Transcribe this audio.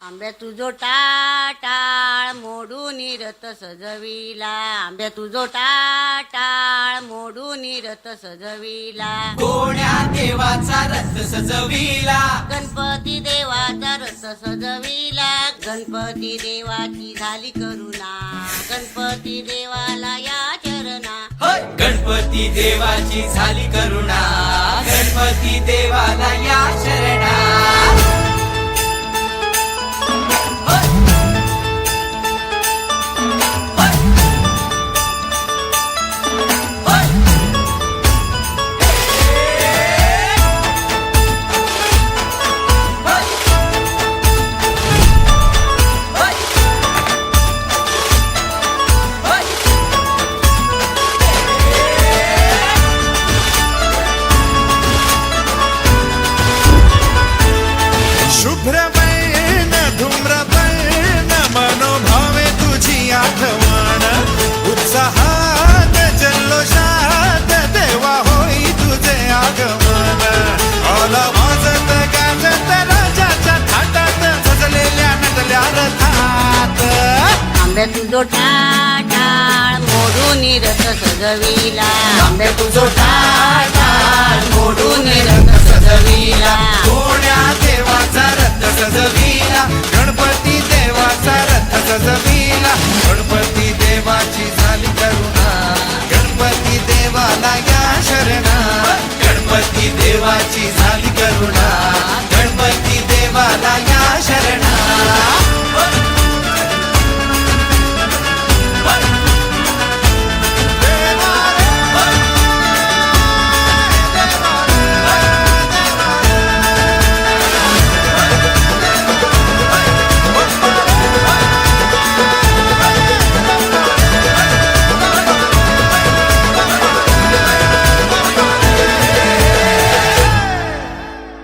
आंब्या तुझो टाटाळ मोडून रथ सजविला, आंब्या तुझो टाटाळ मोडून रथ सजविला, कोण्या देवाचा रथ सजविला, गणपती देवाचा रथ सजविला, गणपती देवाची झाली करुणा, गणपती देवाला या चरणा, होय गणपती देवाची झाली करुणा, गणपती देवाला या शरणा. शुभ्रवर्ण धूम्रवर्ण मनोभावे तुझी आठवण, उत्साहात जल्लोषात देवा होई तुझे आगमन. ऑल वाजत गाजत राजाच्या थाटात सजलेल्या नटल्या रथात. आंब्या तुझो टाटाळ मोडून रथ सजविला, आंब्या तुझो टाटाळ मोडून रथ सजविला, कोण्या देवाचा रथ सजविला,